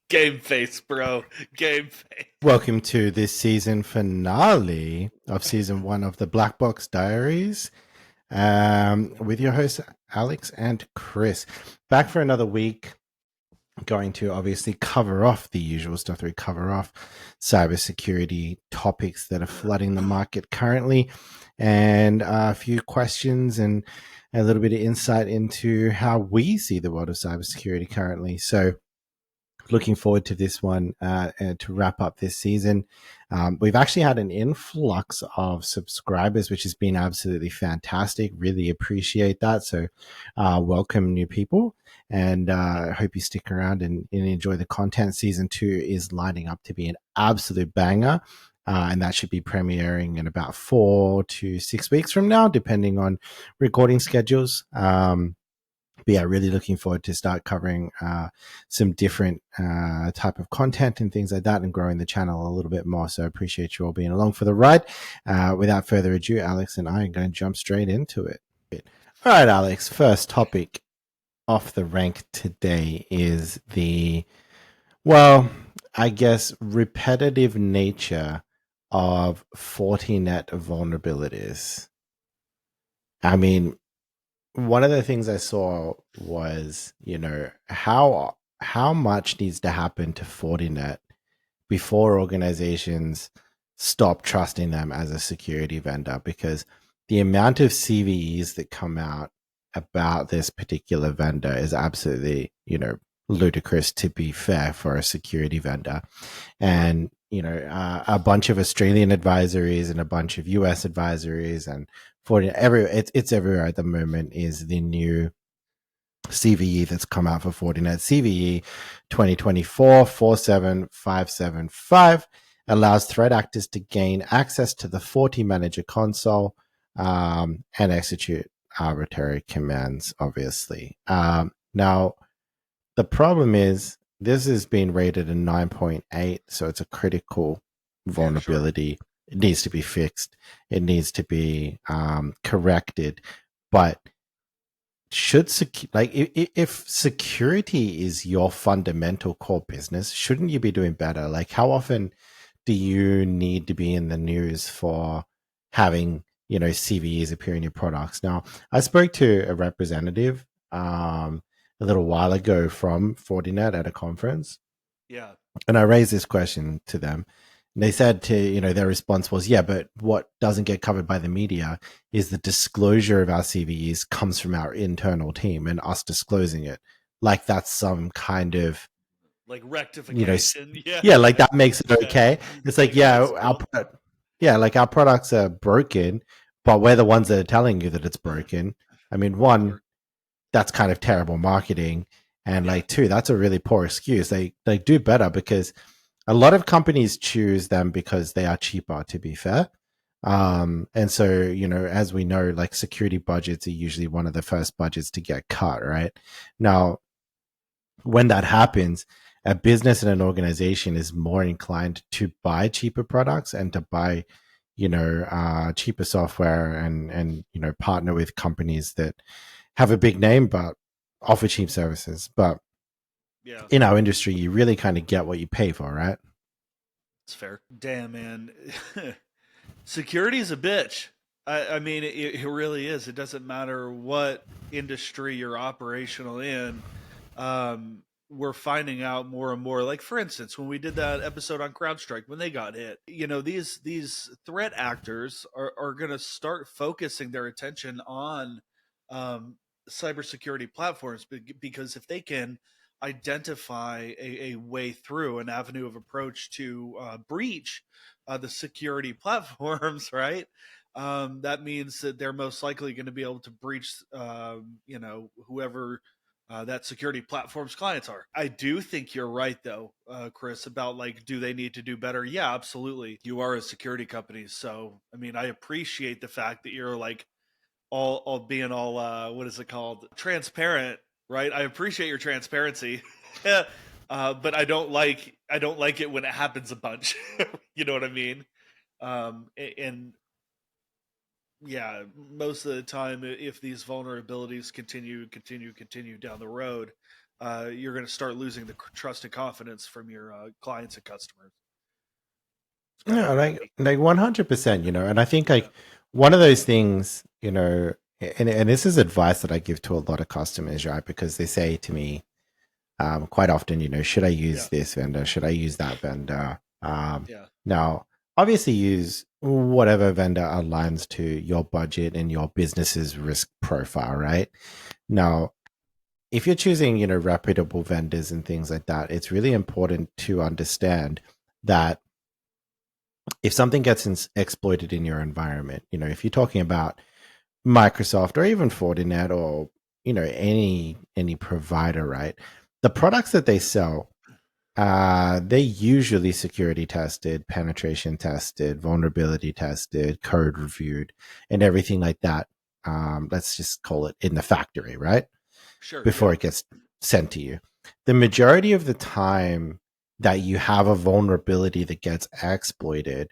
Game face, bro. Game face. Welcome to this season finale of season one of the Blackbox Diaries, with your hosts Alex and Chris. Back for another week. Going to obviously cover off the usual stuff that we cover off, cybersecurity topics that are flooding the market currently, and a few questions and a little bit of insight into how we see the world of cybersecurity currently. So, looking forward to this one and to wrap up this season. We've actually had an influx of subscribers, which has been absolutely fantastic. Really appreciate that. So, welcome new people, and I hope you stick around and enjoy the content. Season 2 is lining up to be an absolute banger. And that should be premiering in about 4 to 6 weeks from now, depending on recording schedules. But yeah, really looking forward to start covering some different type of content and things like that, and growing the channel a little bit more. So I appreciate you all being along for the ride. Without further ado, Alex and I are going to jump straight into it. All right, Alex, first topic off the rank today is I guess, repetitive nature of Fortinet vulnerabilities. I mean, one of the things I saw was, how much needs to happen to Fortinet before organizations stop trusting them as a security vendor, because the amount of CVEs that come out about this particular vendor is absolutely, ludicrous, to be fair, for a security vendor. And, a bunch of Australian advisories and a bunch of US advisories and it's everywhere at the moment is the new CVE that's come out for Fortinet. CVE 2024 47575 allows threat actors to gain access to the FortiManager console and execute arbitrary commands, obviously. Now, the problem is this has been rated a 9.8, so it's a critical vulnerability. Yeah, sure. It needs to be fixed. It needs to be corrected. But if security is your fundamental core business, shouldn't you be doing better? Like, how often do you need to be in the news for having, CVEs appear in your products? Now, I spoke to a representative a little while ago from Fortinet at a conference. Yeah. And I raised this question to them. And they said their response was, yeah, but what doesn't get covered by the media is the disclosure of our CVEs comes from our internal team and us disclosing it. Like that's some kind of like rectification. Yeah, like that makes it okay. It's like our products are broken, but we're the ones that are telling you that it's broken. I mean, one, that's kind of terrible marketing. And like, two, that's a really poor excuse. They do better, because a lot of companies choose them because they are cheaper, to be fair. And so, as we know, like security budgets are usually one of the first budgets to get cut, right? Now, when that happens, a business and an organization is more inclined to buy cheaper products and to buy, cheaper software and partner with companies that have a big name but offer cheap services. But yeah, in our industry, you really kind of get what you pay for, right? It's fair. Damn, man. Security is a bitch. I mean, it really is. It doesn't matter what industry you're operational in. We're finding out more and more. Like, for instance, when we did that episode on CrowdStrike, when they got hit, these threat actors are going to start focusing their attention on cybersecurity platforms, because if they can identify a way through, an avenue of approach to breach the security platforms, right? That means that they're most likely going to be able to breach, whoever that security platform's clients are. I do think you're right, though, Chris, about like, do they need to do better? Yeah, absolutely. You are a security company, so I mean, I appreciate the fact that you're like all being all what is it called, transparent, right? I appreciate your transparency. But I don't like it when it happens a bunch. You know what I mean? And yeah, most of the time, if these vulnerabilities continue down the road, you're going to start losing the trust and confidence from your clients and customers. It's kind of Yeah, crappy. like 100%, and I think Yeah, like one of those things, and this is advice that I give to a lot of customers, right? Because they say to me, quite often, should I use yeah, this vendor? Should I use that vendor? yeah. Now, obviously, use whatever vendor aligns to your budget and your business's risk profile, right? Now, if you're choosing, reputable vendors and things like that, it's really important to understand that if something gets exploited in your environment, if you're talking about Microsoft or even Fortinet or any provider, right? The products that they sell, they usually security tested, penetration tested, vulnerability tested, code reviewed, and everything like that. Let's just call it in the factory, right? Sure. Before Yeah. it gets sent to you. The majority of the time that you have a vulnerability that gets exploited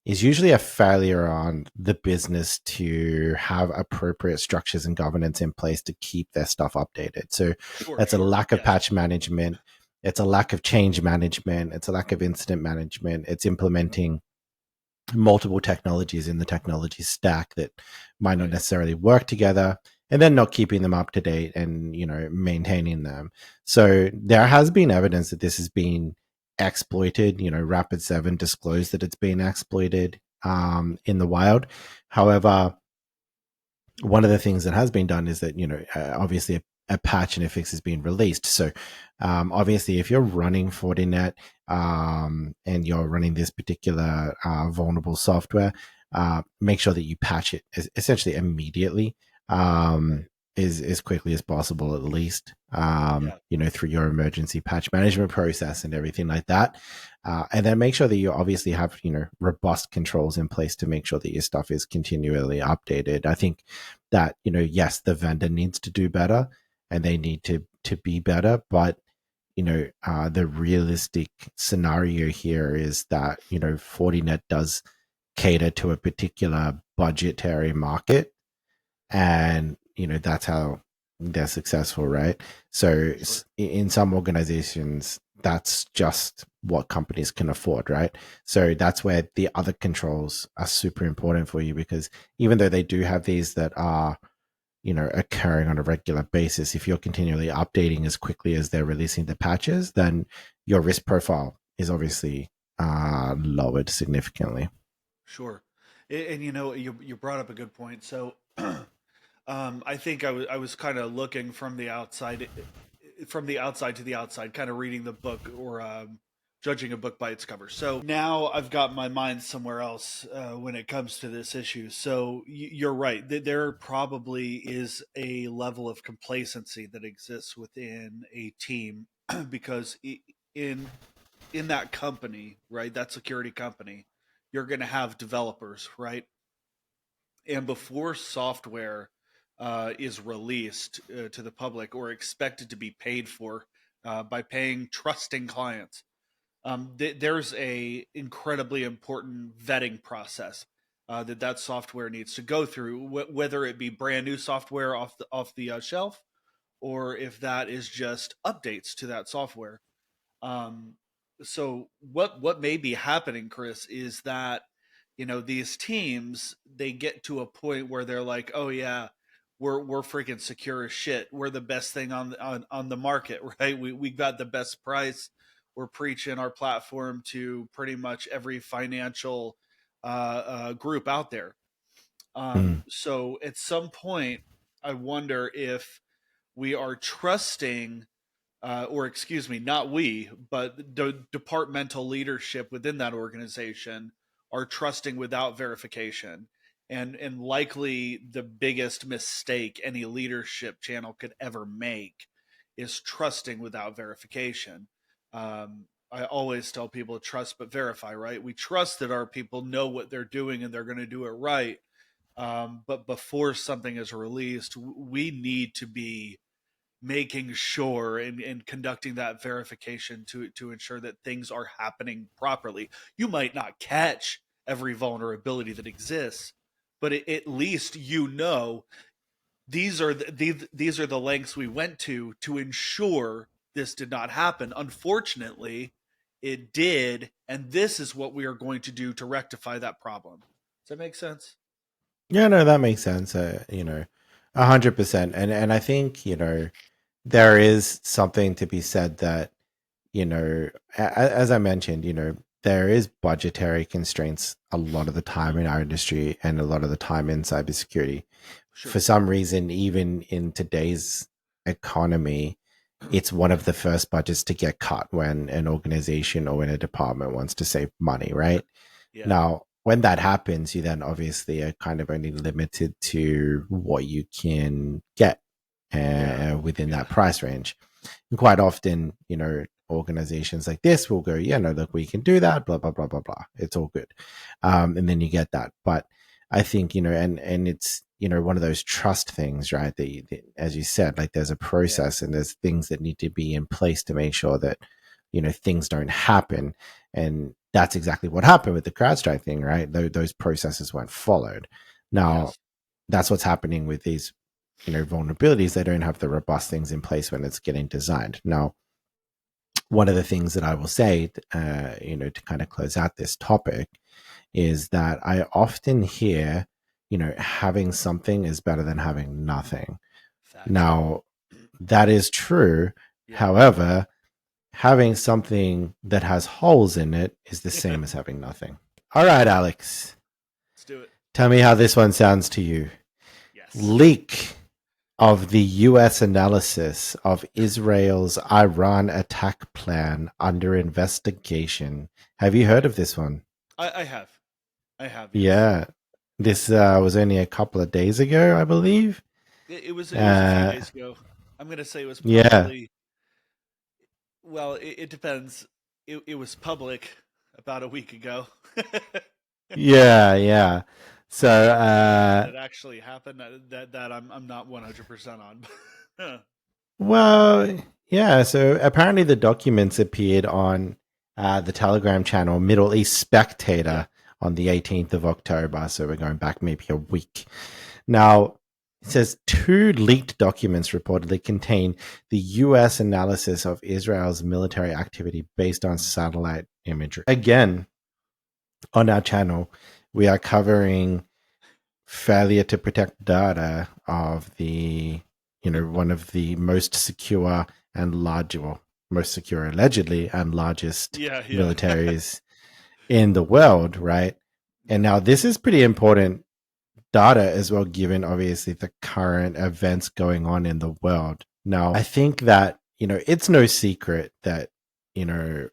is usually a failure on the business to have appropriate structures and governance in place to keep their stuff updated. So Sure. that's a Sure. lack of Yes. patch management. It's a lack of change management. It's a lack of incident management. It's implementing multiple technologies in the technology stack that might not Right. necessarily work together, and then not keeping them up to date and maintaining them. So there has been evidence that this has been exploited. Rapid7 disclosed that it's been exploited in the wild. However, one of the things that has been done is that obviously a patch and a fix is being released. So obviously, if you're running Fortinet and you're running this particular vulnerable software, make sure that you patch it essentially immediately, Right. as quickly as possible, at least. Yeah. Through your emergency patch management process and everything like that. And then make sure that you obviously have robust controls in place to make sure that your stuff is continually updated. I think that yes, the vendor needs to do better and they need to be better, but the realistic scenario here is that Fortinet does cater to a particular budgetary market, and that's how they're successful, right? So Sure. in some organizations, that's just what companies can afford, right? So that's where the other controls are super important for you, because even though they do have these that are occurring on a regular basis, if you're continually updating as quickly as they're releasing the patches, then your risk profile is obviously lowered significantly. Sure. And you brought up a good point. So I think I was kind of looking from the outside to the outside, kind of reading the book or judging a book by its cover. So now I've got my mind somewhere else when it comes to this issue. So you're right. There probably is a level of complacency that exists within a team because in in that company, right, that security company, you're going to have developers, right? And before software is released to the public or expected to be paid for by paying trusting clients, there's a incredibly important vetting process that software needs to go through, whether it be brand new software off the shelf, or if that is just updates to that software. Um, so what may be happening, Chris, is that these teams, they get to a point where they're like, oh yeah, we're freaking secure as shit. We're the best thing on the market, right? We got the best price. We're preaching our platform to pretty much every financial group out there. Mm. So at some point, I wonder if we are trusting or excuse me, not we, but the departmental leadership within that organization are trusting without verification. And likely the biggest mistake any leadership channel could ever make is trusting without verification. I always tell people trust but verify, right? We trust that our people know what they're doing and they're going to do it right. But before something is released, we need to be making sure and conducting that verification to ensure that things are happening properly. You might not catch every vulnerability that exists, but at least these are these are the lengths we went to ensure this did not happen. Unfortunately, it did, and this is what we are going to do to rectify that problem. Does that make sense? Yeah, no, that makes sense. 100%. And I think, there is something to be said that, as I mentioned, there is budgetary constraints a lot of the time Mm-hmm. in our industry and a lot of the time in cybersecurity. Sure. For some reason, even in today's economy, it's one of the first budgets to get cut when an organization or when a department wants to save money, right? Yeah. Now, when that happens, you then obviously are kind of only limited to what you can get Yeah. within Yeah. that price range. And quite often, organizations like this will go, yeah, no, look, we can do that, blah, blah, blah, blah, blah. It's all good. And then you get that. But I think, and it's, one of those trust things, right? That, as you said, like there's a Yeah. process and there's things that need to be in place to make sure that, things don't happen. And that's exactly what happened with the CrowdStrike thing, right? Those processes weren't followed. Now, Yes. that's what's happening with these vulnerabilities. They don't have the robust things in place when it's getting designed. Now, one of the things that I will say, to kind of close out this topic, is that I often hear, having something is better than having nothing. Facts. Now, that is true. Yeah. However, having something that has holes in it is the same as Let's having nothing. All right, Alex, do it. tell me how this one sounds to you. Yes. Leak of the US analysis of Israel's Iran attack plan under investigation. Have you heard of this one? I have. I have. Yes. Yeah. This was only a couple of days ago, I believe. It was a few Uh, days ago. I'm gonna say it was yeah. probably. Well, it depends. It was public about a week ago. Yeah, yeah. So, Did it actually happen? That I'm not 100% on. well, yeah. So apparently the documents appeared on the Telegram channel Middle East Yeah. Spectator on the 18th of October. So we're going back maybe a week. Now, it says two leaked documents reportedly contain the US analysis of Israel's military activity based on satellite imagery. Again, on our channel, we are covering failure to protect data of the, one of the most secure and large, well, most secure allegedly and largest Yeah. Yeah. militaries in the world, right? And Yeah. now this is pretty important data as well, given obviously the current events going on in the world. Now, I think that, it's no secret that, you know,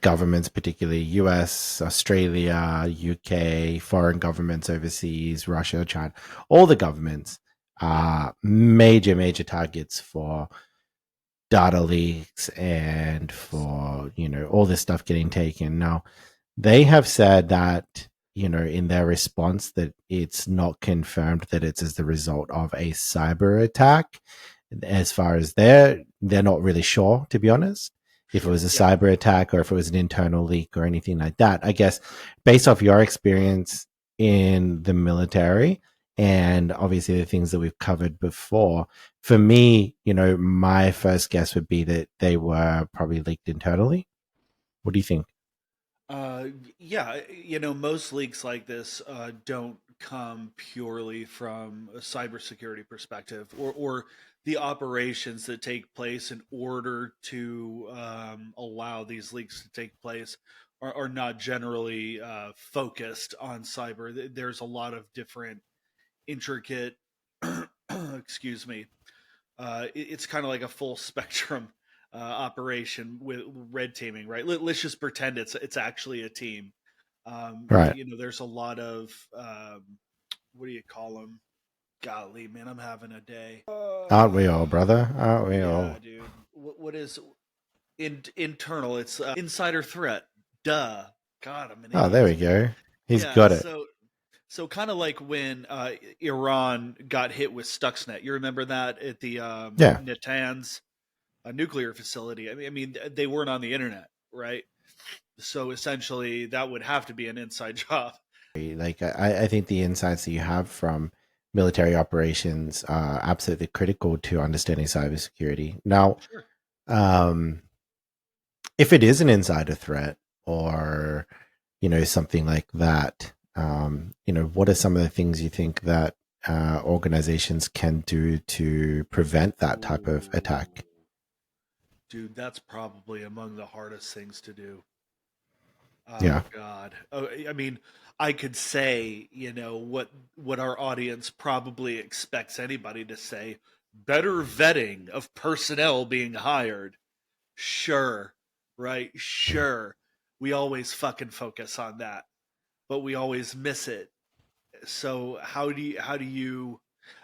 governments, particularly US, Australia, UK, foreign governments overseas, Russia, China, all the governments Yeah. are major, major targets for data leaks and for, all this stuff getting taken. Now, they have said that, in their response, that it's not confirmed that it's as the result of a cyber attack. As far as they're not really sure, to be honest, if it Sure. was a Yeah. cyber attack or if it was an internal leak or anything like that. I guess based off your experience in the military and obviously the things that we've covered before, for me, my first guess would be that they were probably leaked internally. What do you think? Uh, yeah, most leaks like this don't come purely from a cybersecurity perspective, or the operations that take place in order to allow these leaks to take place are not generally focused on cyber. There's a lot of different intricate, excuse me, it's kind of like a full spectrum operation with red teaming, right? Let's just pretend it's actually a team. Right. There's a lot of what do you call them? Golly, man, I'm having a day. Aren't we all, brother? Aren't we Yeah, all? dude. What is internal? It's insider threat. Duh. God, I'm an Oh, there idiot we today. go. He's Yeah, got it. so kind of like when Iran got hit with Stuxnet. You remember that at the Yeah. Natanz nuclear facility. I mean, they weren't on the internet, right? So essentially, that would have to be an inside job. Like, I think the insights that you have from military operations are absolutely critical to understanding cybersecurity. Now, Sure. um, if it is an insider threat or something like that, what are some of the things you think that organizations can do to prevent that type of Oh, attack? dude, that's probably among the hardest things to do. Oh Yeah. God. Oh, I mean, I could say, what our audience probably expects anybody to say, better vetting of personnel being hired. Sure. Right? Sure. We always fucking focus on that, but we always miss it. So how do you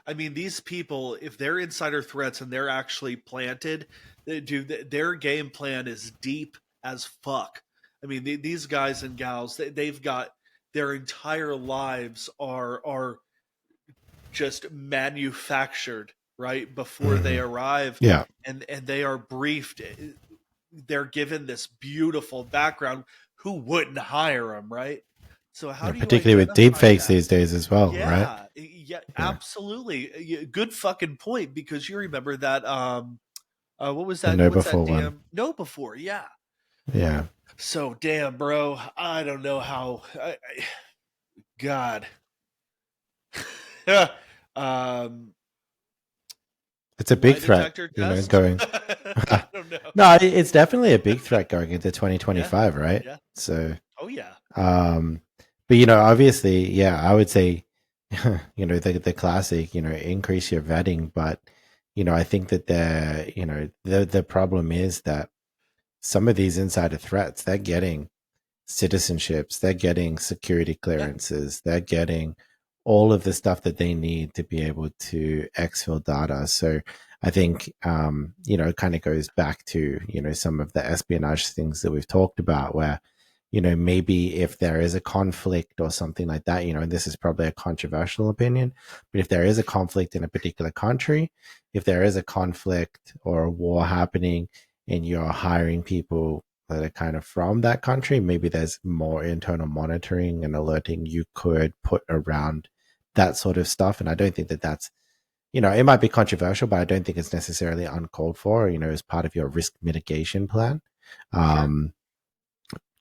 I mean, these people, if they're insider threats and they're actually planted, their game plan is deep as fuck. I mean, these guys and gals, they've got their entire lives are just manufactured right before they Hmm. arrive, Yeah. and they are briefed. They're given this beautiful background. Who wouldn't hire them, right? So how Yeah, do you particularly with deep identify fakes that? these days as well, right? Yeah, yeah, Yeah. absolutely. Good fucking point, because you remember that what was The that know what's that before one. damn no before, yeah. Yeah. So damn, bro, I don't know how God. um It's a big lie threat, detector test? going. I don't know. No, it's definitely a big threat going into Yeah. 2025, right? Yeah. So, Oh yeah. um, but obviously, yeah, I would say, the classic, increase your vetting, but I think that the problem is that some of these insider threats, they're getting citizenships, they're getting security Yeah. clearances, they're getting all of the stuff that they need to be able to exfil data. So I think, it kind of goes back to, some of the espionage things that we've talked about where, maybe if there is a conflict or something like that, and this is probably a controversial opinion, but if there is a conflict in a particular country, if there is a conflict or a war happening and you're hiring people that are kind of from that country, maybe there's more internal monitoring and alerting you could put around that sort of stuff. And I don't think that that's, it might be controversial, but I don't think it's necessarily uncalled for, as part of your risk mitigation plan. Sure. Um,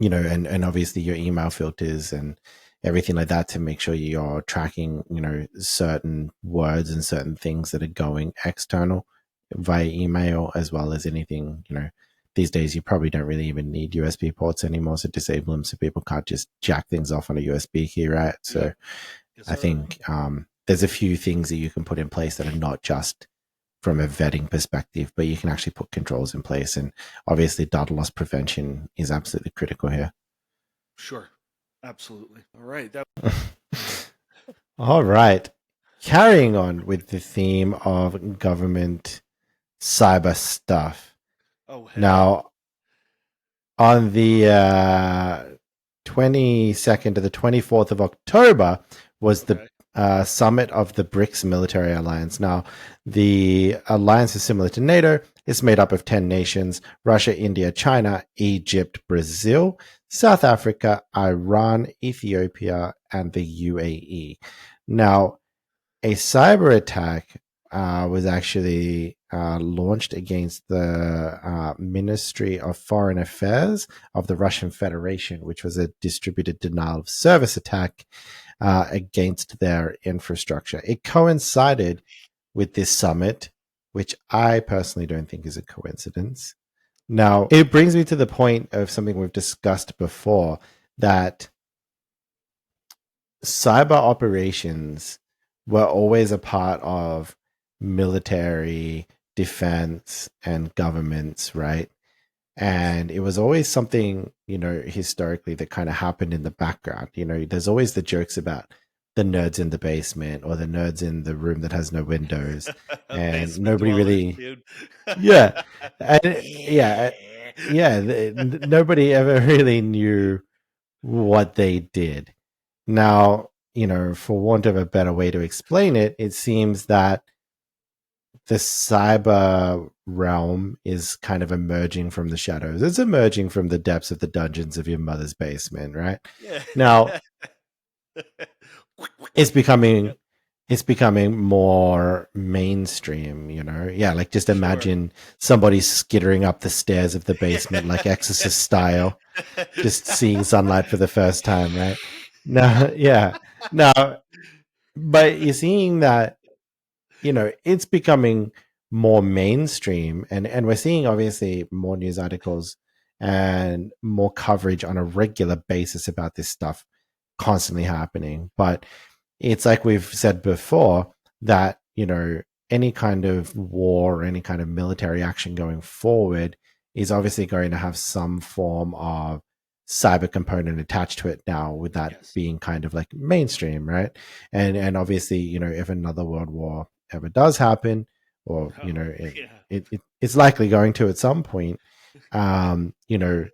and obviously your email filters and everything like that to make sure you're tracking, certain words and certain things that are going external via email, as well as anything, these days you probably don't really even need USB ports anymore. So disable them so people can't just jack things off on a USB key, right? So Yep. Yes, I sir. think there's a few things that you can put in place that are not just from a vetting perspective, but you can actually put controls in place. And obviously, data loss prevention is absolutely critical here. Sure. Absolutely. All right. That All right. Carrying on with the theme of government cyber stuff. oh hell. Now, on the 22nd to the 24th of October was the Okay. summit of the BRICS military alliance. Now, the alliance is similar to NATO. It's made up of 10 nations: Russia, India, China, Egypt, Brazil, South Africa, Iran, Ethiopia, and the UAE. Now, a cyber attack was actually launched against the Ministry of Foreign Affairs of the Russian Federation, which was a distributed denial of service attack against their infrastructure. It coincided with this summit, which I personally don't think is a coincidence. Now, it brings me to the point of something we've discussed before, that cyber operations were always a part of military, defense, and governments, right? And it was always something, historically that kind of happened in the background. There's always the jokes about the nerds in the basement or the nerds in the room that has no windows, and Basement nobody dwellers, really, dude. yeah, and yeah, Yeah. yeah, nobody ever really knew what they did. Now, for want of a better way to explain it, it seems that the cyber realm is kind of emerging from the shadows. It's emerging from the depths of the dungeons of your mother's basement, right? Yeah. Now, it's becoming Yep. it's becoming more mainstream, you know? Yeah, like just Sure. imagine somebody skittering up the stairs of the basement, like Exorcist style, just seeing sunlight for the first time, right? No, yeah. No, but you're seeing that, you know, it's becoming more mainstream, and we're seeing obviously more news articles and more coverage on a regular basis about this stuff constantly happening. But it's like we've said before that, you know, any kind of war, any kind of military action going forward is obviously going to have some form of cyber component attached to it now, with that Yes. being kind of like mainstream, right? And obviously, you know, if another world war ever does happen, or you know, Oh, yeah. it's likely going to at some point, you know,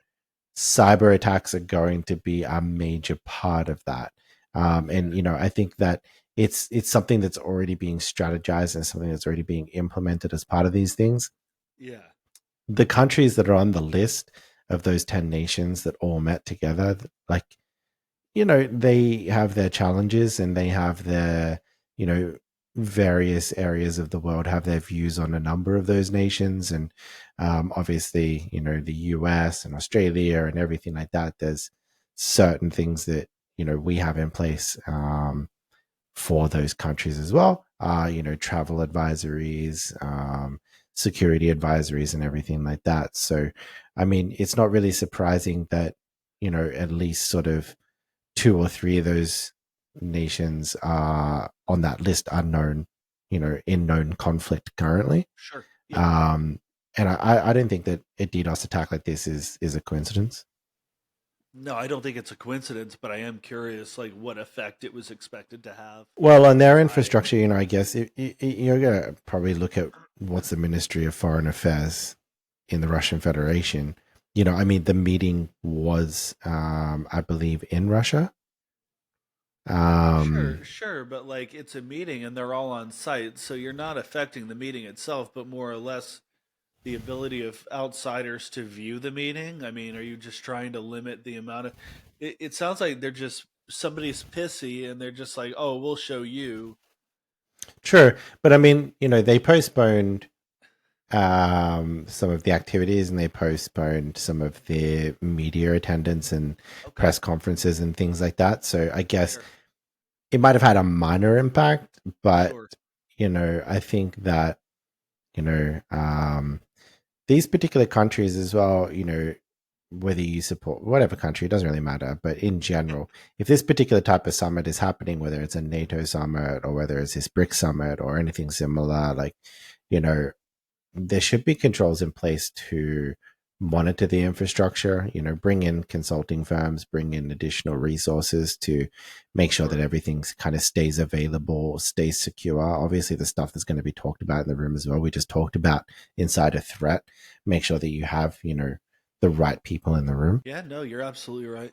cyber attacks are going to be a major part of that. Yeah. And you know, I think that it's something that's already being strategized and something that's already being implemented as part of these things. Yeah. The countries that are on the list of those 10 nations that all met together, like, you know, they have their challenges and they have their, you know, various areas of the world have their views on a number of those nations. And obviously, you know, the US and Australia and everything like that, there's certain things that, you know, we have in place for those countries as well. You know, travel advisories, security advisories, and everything like that. So, I mean, it's not really surprising that, you know, at least sort of two or three of those nations are on that list are known, you know, in known conflict currently. Sure. Yeah. Um, and I don't think that a DDoS attack like this is a coincidence. No, I don't think it's a coincidence, but I am curious, like, what effect it was expected to have. Well, on their I infrastructure, you know, I guess you're going to probably look at what's the Ministry of Foreign Affairs in the Russian Federation. You know, I mean, the meeting was, I believe, in Russia. Sure, Um, sure, but like it's a meeting and they're all on site, so you're not affecting the meeting itself, but more or less the ability of outsiders to view the meeting. I mean, are you just trying to limit the amount of it sounds like they're just somebody's pissy and they're just like, "Oh, we'll show you." True, but I mean, you know, they postponed some of the activities and they postponed some of their media attendance and Okay, press conferences and things like that. So I guess sure. it might have had a minor impact, but Sure. you know, I think that, you know, these particular countries as well, you know, whether you support whatever country, it doesn't really matter. But in general, if this particular type of summit is happening, whether it's a NATO summit or whether it's this BRIC summit or anything similar, like, you know, there should be controls in place to monitor the infrastructure, you know, bring in consulting firms, bring in additional resources to make sure that Sure. everything kind of stays available, stays secure. Obviously, the stuff that's going to be talked about in the room as well, we just talked about inside a threat. Make sure that you have, you know, the right people in the room. Yeah, no, you're absolutely right.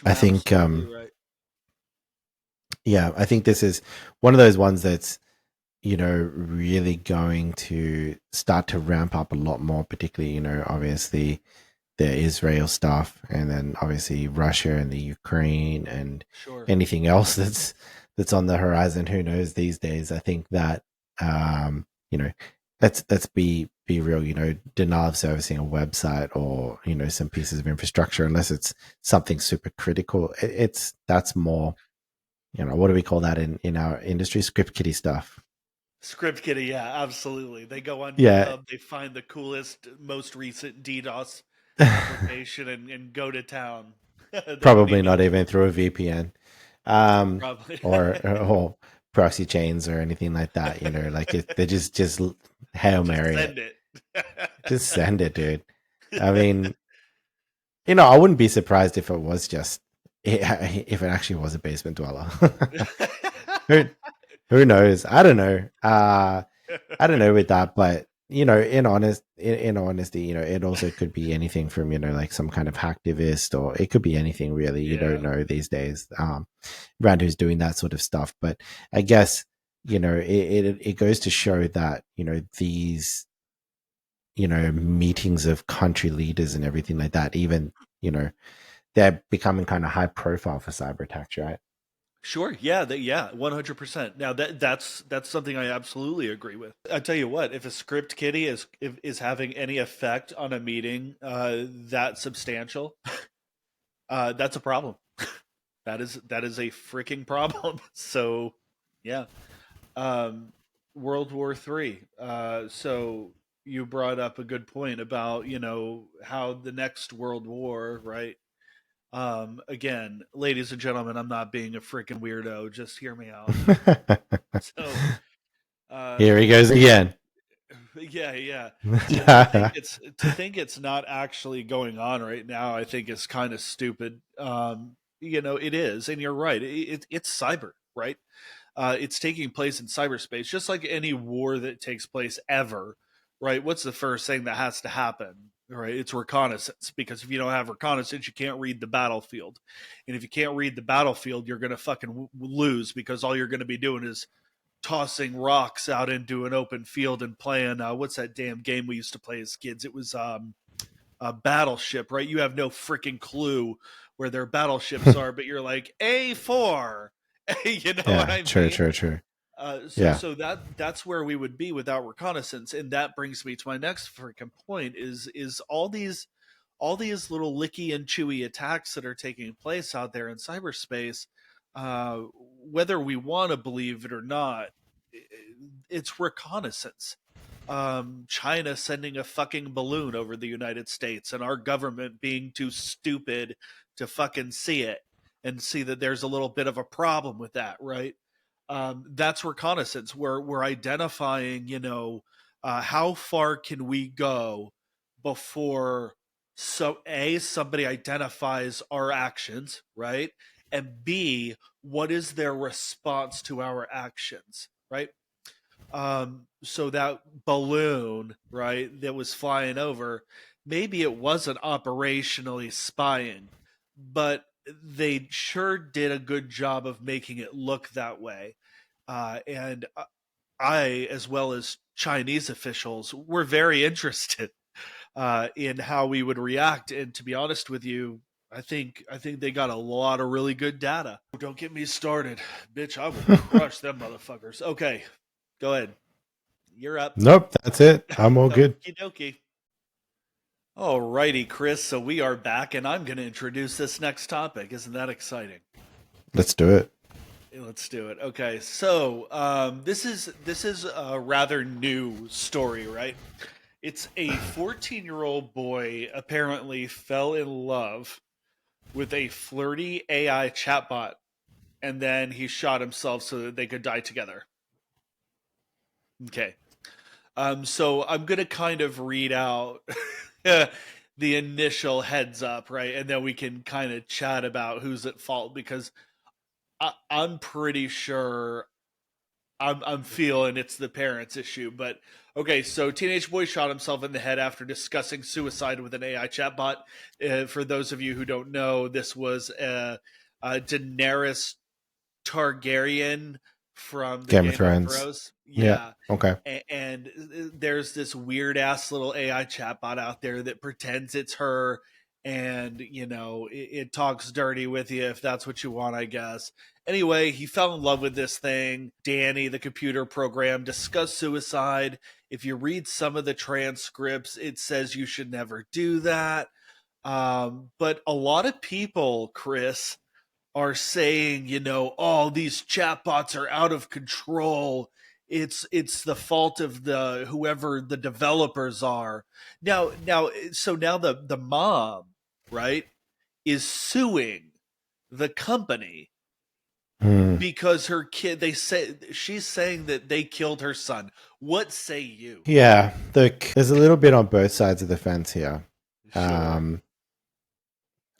I think, Absolutely right. yeah, I think this is one of those ones that's, you know, really going to start to ramp up a lot more, particularly, you know, obviously the Israel stuff, and then obviously Russia and the Ukraine and Sure. anything else that's on the horizon. Who knows these days? I think that you know, let's be real. You know, denial of servicing a website or, you know, some pieces of infrastructure, unless it's something super critical, it's that's more, you know, what do we call that in our industry? Script kiddie stuff. Script Kiddie, yeah, absolutely. They go on Yeah, GitHub, they find the coolest, most recent DDoS application and go to town. They don't probably even not even through a VPN, probably or proxy chains or anything like that. You know, like they just hail just mary it, send it. just send it, dude. I mean, you know, I wouldn't be surprised if it was just if it actually was a basement dweller. who who knows? I don't know. I don't know with that, but you know, in honesty, you know, it also could be anything from, you know, like some kind of hacktivist, or it could be anything really. You don't Yeah, know these days, around who's doing that sort of stuff. But I guess, you know, it goes to show that, you know, these, you know, meetings of country leaders and everything like that, even, you know, they're becoming kind of high profile for cyber attacks, right? Sure. Yeah. Yeah. 100%. Now that's something I absolutely agree with. I tell you what, if a script kiddie is having any effect on a meeting that substantial, that's a problem. That is a freaking problem. So, yeah. Um, World War III. So you brought up a good point about how the next World War, right? Again, ladies and gentlemen, I'm not being a freaking weirdo. Just hear me out. So, Here he you goes again. yeah, yeah. To think it's not actually going on right now, I think is kind of stupid. It is, and you're right. It's cyber, right? It's taking place in cyberspace, just like any war that takes place ever, right? What's the first thing that has to happen? Right, it's reconnaissance, because if you don't have reconnaissance, you can't read the battlefield, and if you can't read the battlefield, you're gonna fucking lose, because all you're gonna be doing is tossing rocks out into an open field and playing what's that damn game we used to play as kids? It was Battleship, right? You have no freaking clue where their battleships are, but you're like A4. You know what Yeah, I true, mean? true, true. So Yeah. so that's where we would be without reconnaissance, and that brings me to my next freaking point: is all these little licky and chewy attacks that are taking place out there in cyberspace, uh, whether we want to believe it or not, it's reconnaissance. China sending a fucking balloon over the United States, and our government being too stupid to fucking see it and see that there's a little bit of a problem with that, right? That's reconnaissance. We're identifying, how far can we go before somebody identifies our actions, right? And B, what is their response to our actions, right? So that balloon, right, that was flying over, maybe it wasn't operationally spying, but they sure did a good job of making it look that way. And I, as well as Chinese officials, were very interested in how we would react. And to be honest with you, I think they got a lot of really good data. Don't get me started, bitch. I will crush them motherfuckers. Okay, go ahead. You're up. Nope, that's it. I'm all good. Okie dokie. Alrighty, Chris. So we are back, and I'm going to introduce this next topic. Isn't that exciting? Let's do it. Let's do it. Okay. So this is a rather new story, right? It's a 14-year-old boy apparently fell in love with a flirty AI chatbot, and then he shot himself so that they could die together. Okay. So I'm gonna kind of read out the initial heads up, right, and then we can kind of chat about who's at fault, because I'm pretty sure I'm feeling it's the parents' issue. But okay, so teenage boy shot himself in the head after discussing suicide with an AI chatbot. For those of you who don't know, this was Daenerys Targaryen from the Game of Game of Thrones. Thrones. Yeah. Yeah. Okay. And there's this weird ass little AI chatbot out there that pretends it's her, and it talks dirty with you, if that's what you want, I guess. Anyway, he fell in love with this thing. Danny, the computer program, discussed suicide. If you read some of the transcripts, it says you should never do that. But a lot of people, Chris, are saying, oh, these chatbots are out of control. It's the fault of the whoever the developers are. So now the mom, right, is suing the company Hmm. because her kid, they say she's saying that they killed her son. What say you? Yeah. Look, there's a little bit on both sides of the fence here. Sure. Um,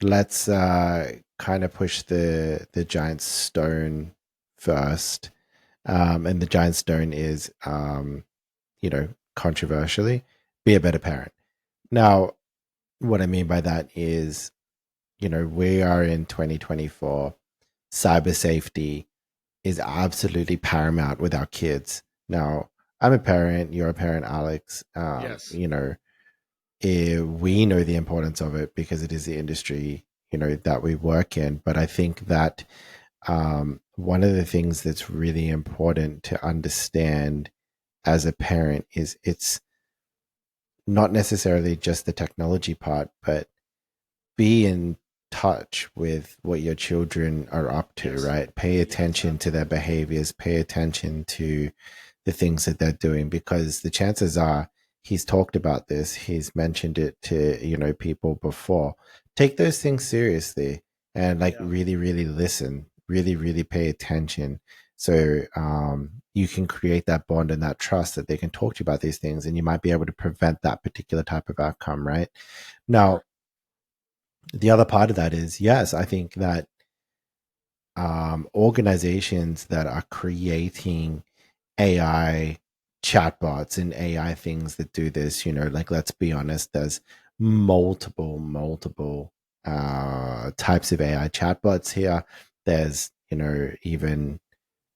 let's kind of push the giant stone first. And the giant stone is, controversially, be a better parent. Now, what I mean by that is, we are in 2024. Cyber safety is absolutely paramount with our kids. Now, I'm a parent, you're a parent, Alex. Yes. We know the importance of it because it is the industry, that we work in. But I think that one of the things that's really important to understand as a parent is it's not necessarily just the technology part, but be in touch with what your children are up to, Yes. right? Pay Yes, attention to their absolutely. behaviors, pay attention to the things that they're doing, because the chances are he's talked about this, he's mentioned it to, people before. Take those things seriously and like Yeah. really, really listen, really, really pay attention. So you can create that bond and that trust that they can talk to you about these things, and you might be able to prevent that particular type of outcome, right? Now, Sure. the other part of that is, yes, I think that organizations that are creating AI chatbots and AI things that do this, like let's be honest, there's multiple types of AI chatbots here. There's, even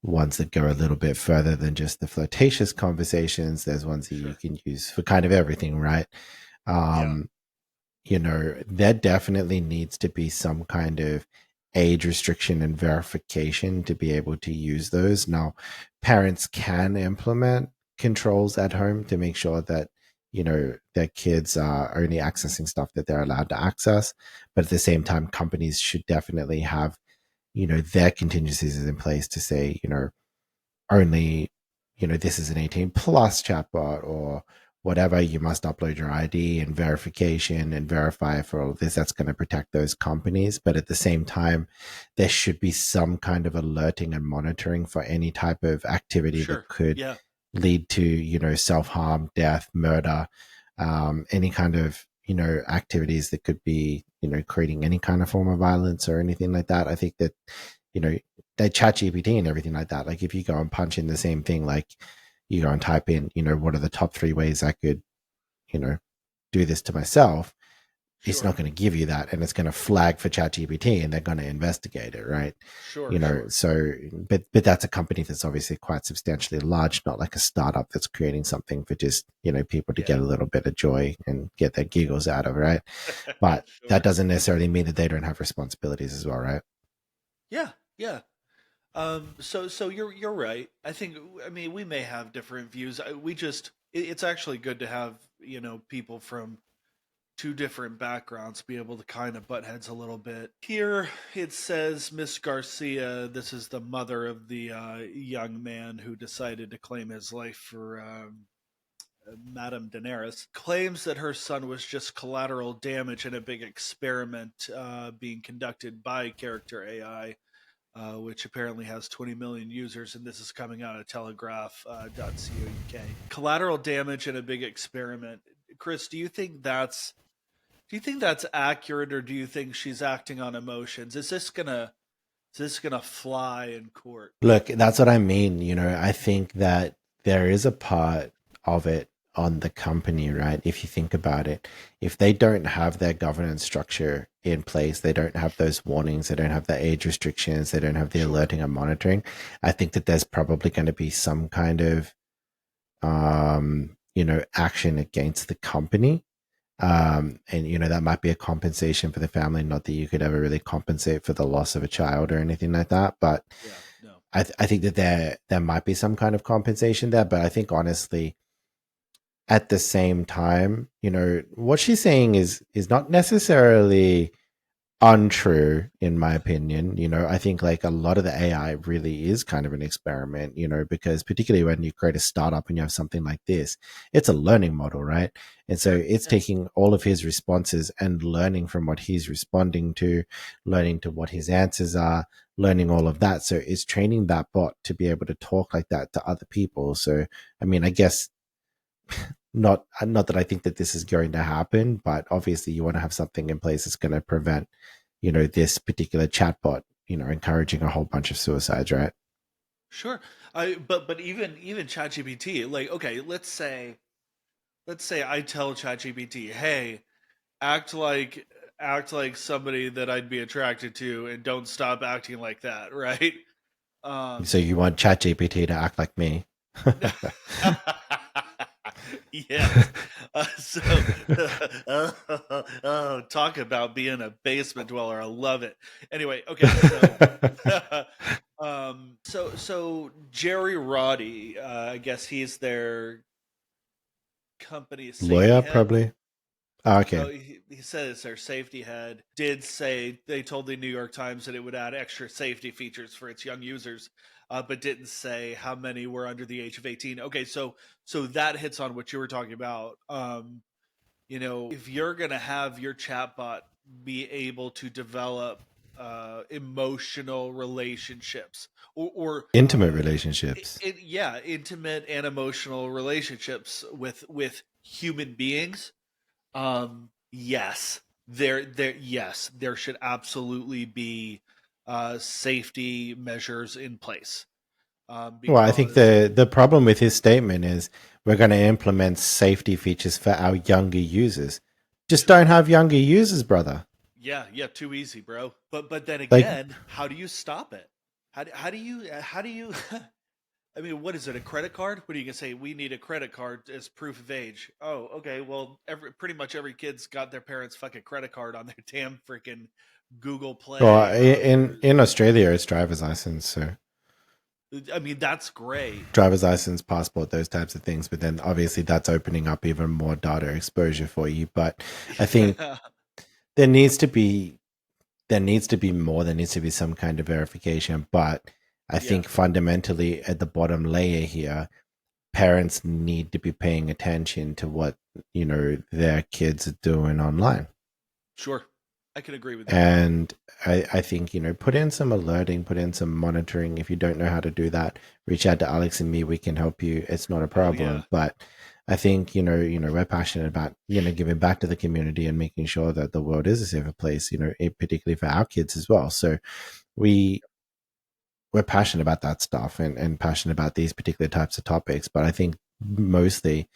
ones that go a little bit further than just the flirtatious conversations. There's ones that you Sure. can use for kind of everything, right? Yeah. Um, there definitely needs to be some kind of age restriction and verification to be able to use those. Now, parents can implement controls at home to make sure that, their kids are only accessing stuff that they're allowed to access. But at the same time, companies should definitely have, their contingencies in place to say, only, this is an 18 plus chatbot or whatever, you must upload your ID and verification and verify for all of this. That's going to protect those companies. But at the same time, there should be some kind of alerting and monitoring for any type of activity that Sure. could Yeah. lead to, self-harm, death, murder, any kind of, activities that could be, creating any kind of form of violence or anything like that. I think that, you know, they chat GPT and everything like that. Like if you go and punch in the same thing, like you go and type in, what are the top 3 ways I could, you know, do this to myself, it's not Sure. going to give you that, and it's going to flag for ChatGPT, and they're going to investigate it, right? Sure. Sure. So, but that's a company that's obviously quite substantially large, not like a startup that's creating something for just people to get Yeah. a little bit of joy and get their giggles out of, right? But that Sure. doesn't necessarily mean that they don't have responsibilities as well, right? Yeah. Yeah. So you're right. I mean, we may have different views. It's actually good to have, people from two different backgrounds be able to kind of butt heads a little bit. Here it says Miss Garcia, this is the mother of the young man who decided to claim his life for Madame Daenerys, claims that her son was just collateral damage in a big experiment being conducted by character AI, which apparently has 20 million users, and this is coming out of telegraph.co.uk. Collateral damage in a big experiment. Chris, do you think that's accurate, or do you think she's acting on emotions? Is this gonna fly in court? Look, that's what I mean. I think that there is a part of it on the company, right? If you think about it, if they don't have their governance structure in place, they don't have those warnings, they don't have the age restrictions, they don't have the Sure. alerting and monitoring. I think that there's probably going to be some kind of, action against the company. And that might be a compensation for the family. Not that you could ever really compensate for the loss of a child or anything like that, but Yeah. No. I think that there might be some kind of compensation there, but I think honestly, at the same time, what she's saying is not necessarily untrue in my opinion. I think like a lot of the AI really is kind of an experiment, because particularly when you create a startup and you have something like this, it's a learning model, right? And so Sure. it's Yeah. taking all of his responses and learning from what he's responding to, learning to what his answers are, learning all of that. So it's training that bot to be able to talk like that to other people. So I mean, I guess not that I think that this is going to happen, but obviously you want to have something in place that's going to prevent, this particular chatbot, encouraging a whole bunch of suicides, right? Sure. But even ChatGPT, like, okay, let's say I tell ChatGPT, hey, act like act like somebody that I'd be attracted to, and don't stop acting like that, right? So Um, you want ChatGPT to act like me? Yes. So, talk about being a basement dweller. I love it. Anyway, okay, so, so Jerry Roddy, I guess he's their company safety Lawyer, head. probably. Ah, So okay. he said it's their safety head. Did say they told the New York Times that it would add extra safety features for its young users, but didn't say how many were under the age of 18. Okay, so that hits on what you were talking about. If you're gonna have your chatbot be able to develop emotional relationships or Intimate relationships. yeah, intimate and emotional relationships with human beings, yes, there should absolutely be safety measures in place, Well, I think because the problem with his statement is we're going to implement safety features for our younger users. Just don't have younger users, brother. yeah, yeah, too easy, bro. But then Like, again, how do you stop it? How do you I mean, what is it? A credit card? What are you gonna say? We need a credit card as proof of age. Oh, okay. Well, pretty much every kid's got their parents' fucking credit card on their damn freaking Google well, Play or in Australia, it's driver's license, so I mean, that's great. driver's license, passport, those types of things. But then obviously that's opening up even more data exposure for you. But I think Yeah, there needs to be there needs to be more. There needs to be some kind of verification. But I yeah, think fundamentally at the bottom layer here, parents need to be paying attention to what their kids are doing online. sure. I can agree with that. And I think, put in some alerting, put in some monitoring. If you don't know how to do that, reach out to Alex and me. We can help you. It's not a Hell yeah. problem. But I think, we're passionate about, giving back to the community and making sure that the world is a safer place, particularly for our kids as well. So we we're passionate about that stuff and passionate about these particular types of topics. But I think mostly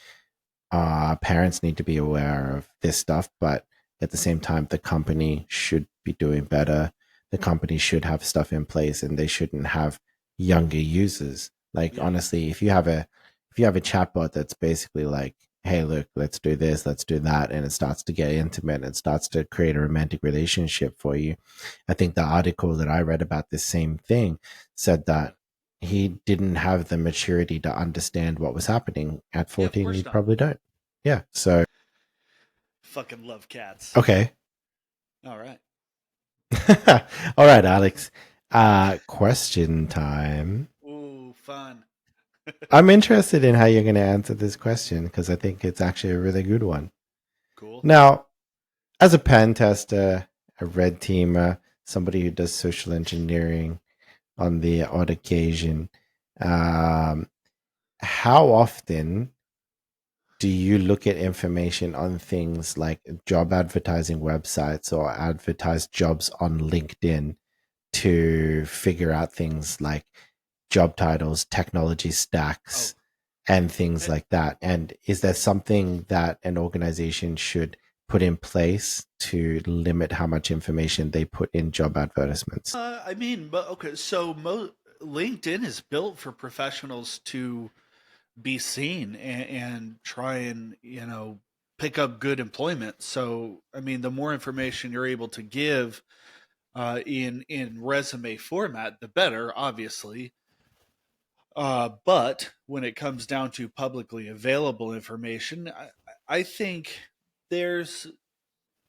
parents need to be aware of this stuff, but at the same time, the company should be doing better. The company should have stuff in place, and they shouldn't have younger users. Like Yeah, honestly, if you have a chatbot that's basically like, "Hey, look, let's do this, let's do that," and it starts to get intimate and starts to create a romantic relationship for you. I think the article that I read about this same thing said yeah, that he didn't have the maturity to understand what was happening at yeah. Of 14. You course not. probably don't. Yeah. So, Fucking love cats. okay. All right. All right, Alex. Question time. Ooh, fun. I'm interested in how you're going to answer this question because I think it's actually a really good one. Cool. Now, as a pen tester, a red teamer, somebody who does social engineering on the odd occasion, um, how often do you look at information on things like job advertising websites or advertise jobs on LinkedIn to figure out things like job titles, technology Oh, stacks, and things eh, like that? And is there something that an organization should put in place to limit how much information they put in job advertisements? I mean, but okay. So LinkedIn is built for professionals to be seen and try and pick up good employment. So I mean, the more information you're able to give in resume format, the better, obviously. But when it comes down to publicly available information, I think there's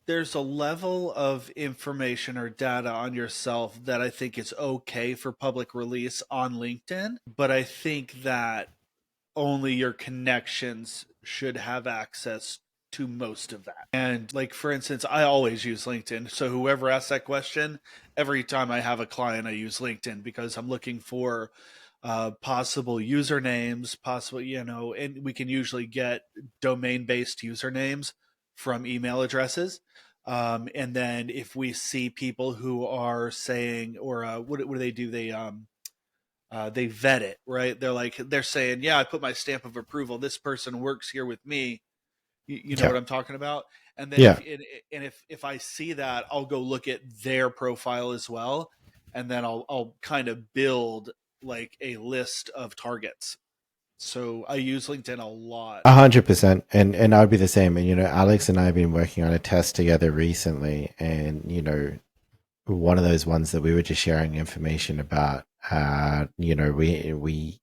there's a level of information or data on yourself that I think is okay for public release on LinkedIn, but I think that only your connections should have access to most of that. And like for instance, I always use LinkedIn. So whoever asks that question, every time I have a client, I use LinkedIn because I'm looking for possible usernames, possible, and we can usually get domain based usernames from email addresses. And then if we see people who are saying, or what do they do? They vet it, right? They're saying, yeah, I put my stamp of approval. This person works here with me. You know Yeah. what I'm talking about? And then Yeah. if I see that, I'll go look at their profile as well, and then I'll kind of build like a list of targets. So I use LinkedIn a lot. 100%, and I'd be the same. And Alex and I have been working on a test together recently, and one of those ones that we were just sharing information about. We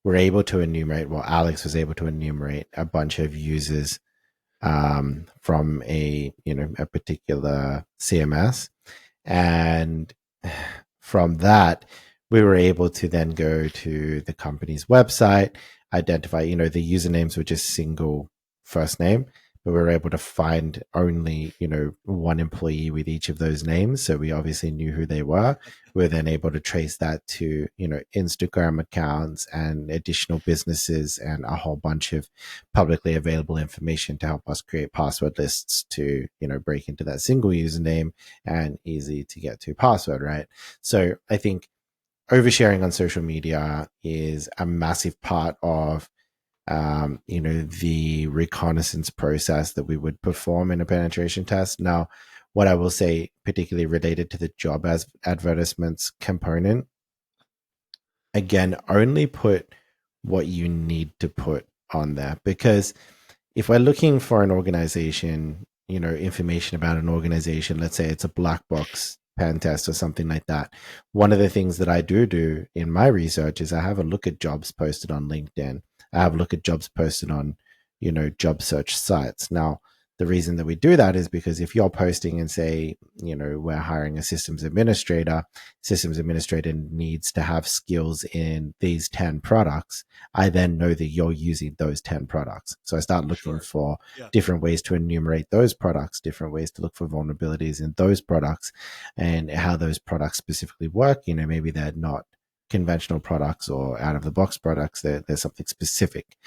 were able to enumerate. Well, Alex was able to enumerate a bunch of users from a particular CMS, and from that, we were able to then go to the company's website, identify, the usernames were just single first name, but we were able to find only, one employee with each of those names. So we obviously knew who they were. We were then able to trace that to, Instagram accounts and additional businesses and a whole bunch of publicly available information to help us create password lists to, break into that single username and easy to get to password, right? So I think oversharing on social media is a massive part of the reconnaissance process that we would perform in a penetration test. Now, what I will say, particularly related to the job as advertisements component, again, only put what you need to put on there, because if we're looking for an organization, information about an organization, let's say it's a black box pen test or something like that. One of the things that I do in my research is I have a look at jobs posted on LinkedIn. I have a look at jobs posted on, job search sites. Now, the reason that we do that is because if you're posting and say, we're hiring a systems administrator needs to have skills in these 10 products, I then know that you're using those 10 products. So I start looking Sure. for Yeah. different ways to enumerate those products, different ways to look for vulnerabilities in those products, and how those products specifically work. Maybe they're not conventional products or out of the box products. There's something specific.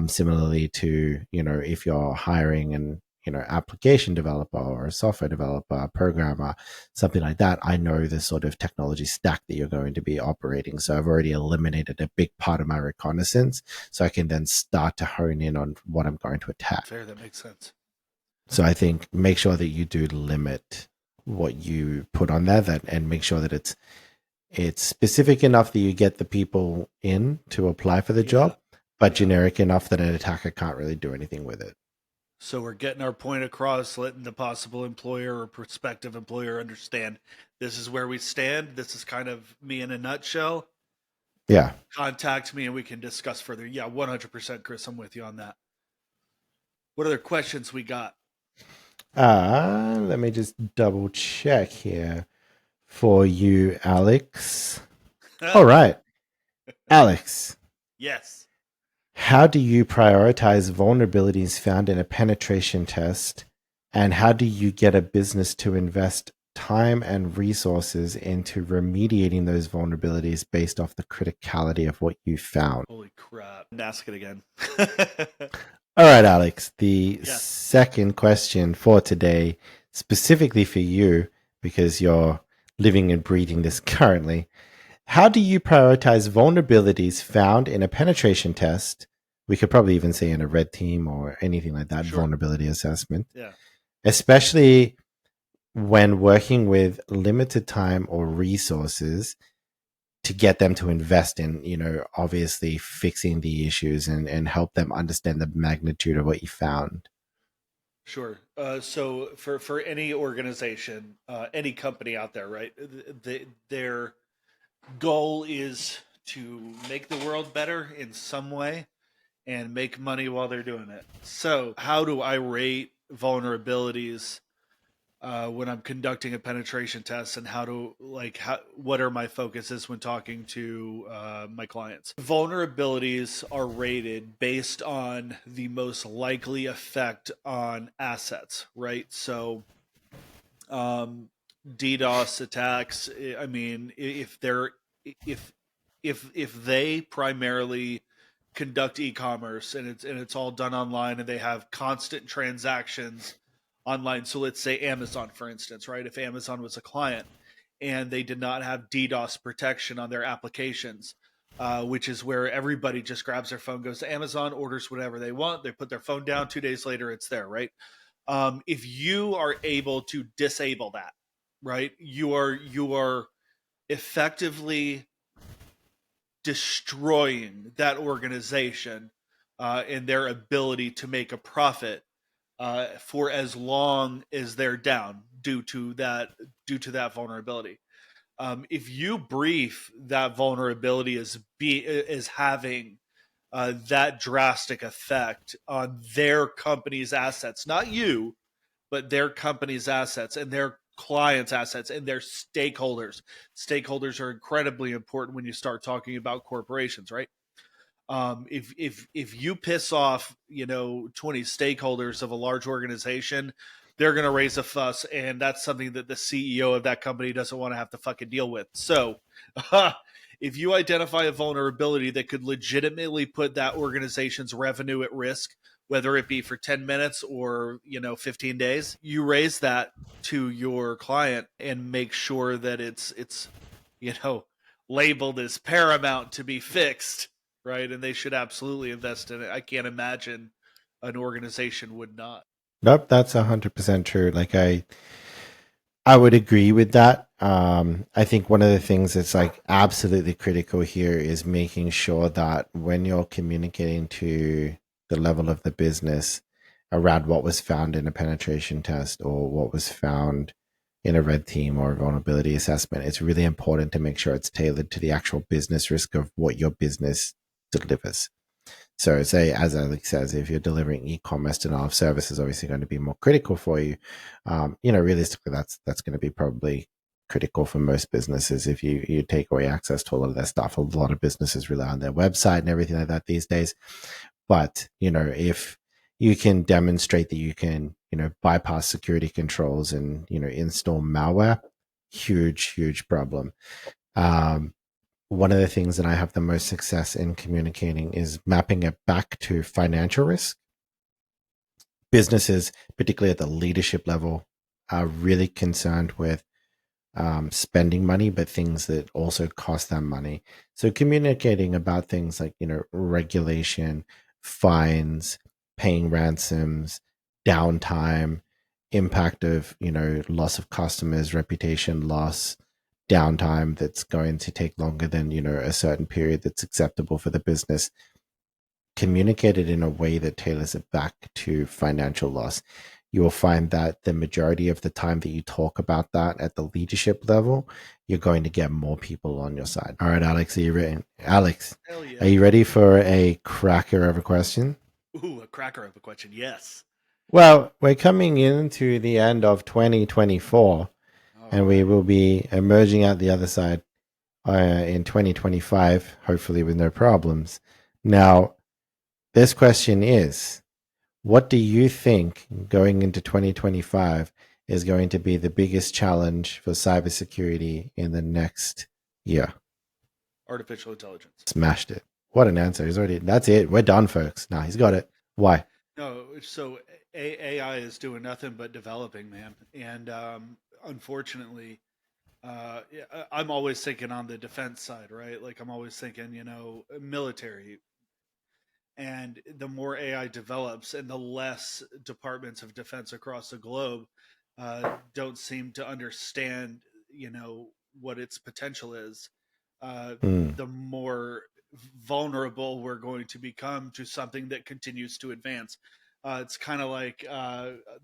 Similarly to, if you're hiring an application developer or a software developer, programmer, something like that, I know the sort of technology stack that you're going to be operating. So I've already eliminated a big part of my reconnaissance, so I can then start to hone in on what I'm going to attack. Fair, that makes sense. So I think make sure that you do limit what you put on there, and make sure that it's specific enough that you get the people in to apply for the Yeah. job, but Yeah. generic enough that an attacker can't really do anything with it. So we're getting our point across, letting the possible employer or prospective employer understand this is where we stand. This is kind of me in a nutshell. Yeah. Contact me and we can discuss further. Yeah, 100%, Chris. I'm with you on that. What other questions we got? Let me just double check here for you, Alex. All right, Alex. Yes. How do you prioritize vulnerabilities found in a penetration test? And how do you get a business to invest time and resources into remediating those vulnerabilities based off the criticality of what you found? Holy crap. Ask it again. All right, Alex. The Yes. second question for today, specifically for you, because you're living and breathing this currently. How do you prioritize vulnerabilities found in a penetration test? We could probably even say in a red team or anything like that, Sure. vulnerability assessment, Yeah. especially when working with limited time or resources to get them to invest in, obviously fixing the issues and help them understand the magnitude of what you found. Sure. So for any organization, any company out there, right? Their goal is to make the world better in some way and make money while they're doing it. So, how do I rate vulnerabilities when I'm conducting a penetration test, and what are my focuses when talking to my clients? Vulnerabilities are rated based on the most likely effect on assets, right? So, um, DDoS attacks. I mean, if if they primarily conduct e-commerce and it's all done online and they have constant transactions online. So let's say Amazon, for instance, right? If Amazon was a client and they did not have DDoS protection on their applications, which is where everybody just grabs their phone, goes to Amazon, orders whatever they want, they put their phone down, 2 days later it's there, right? If you are able to disable that, right, you are effectively destroying that organization and their ability to make a profit for as long as they're down due to that vulnerability. If you brief that vulnerability as having that drastic effect on their company's assets, not you, but their company's assets and their clients' assets and their stakeholders. Stakeholders are incredibly important when you start talking about corporations, right? If you piss off 20 stakeholders of a large organization, they're going to raise a fuss, and that's something that the CEO of that company doesn't want to have to fucking deal with. So if you identify a vulnerability that could legitimately put that organization's revenue at risk, whether it be for 10 minutes or 15 days, you raise that to your client and make sure that it's you know labeled as paramount to be fixed, right? And they should absolutely invest in it. I can't imagine an organization would not. Nope, that's 100% true. Like I would agree with that. I think one of the things that's like absolutely critical here is making sure that when you're communicating to the level of the business around what was found in a penetration test or what was found in a red team or a vulnerability assessment, it's really important to make sure it's tailored to the actual business risk of what your business delivers. So, say, as Alex says, if you're delivering e-commerce, denial of service is obviously going to be more critical for you. Realistically, that's going to be probably critical for most businesses. If you take away access to a lot of their stuff, a lot of businesses rely on their website and everything like that these days. But if you can demonstrate that you can, bypass security controls and install malware, huge problem. Um, One of the things that I have the most success in communicating is mapping it back to financial risk. Businesses, particularly at the leadership level, are really concerned with spending money, but things that also cost them money. So communicating about things like, regulation, fines, paying ransoms, downtime, impact of, loss of customers, reputation loss, downtime that's going to take longer than, a certain period that's acceptable for the business, communicated in a way that tailors it back to financial loss. You will find that the majority of the time that you talk about that at the leadership level, you're going to get more people on your side. All right, Alex, are you ready? Alex, Hell are yeah. you ready for a cracker of a question? Ooh, a cracker of a question. Yes. Well, we're coming into the end of 2024, All and we right. will be emerging out the other side in 2025, hopefully with no problems. Now, this question is, what do you think going into 2025 is going to be the biggest challenge for cybersecurity in the next year? Artificial intelligence. Smashed it. What an answer. He's already, that's it. We're done, folks. Nah, he's got it. Why? No, so AI is doing nothing but developing, man. And unfortunately, I'm always thinking on the defense side, right? Like I'm always thinking, military. And the more AI develops, and the less departments of defense across the globe don't seem to understand, what its potential is, uh, Hmm. the more vulnerable we're going to become to something that continues to advance. It's kind of like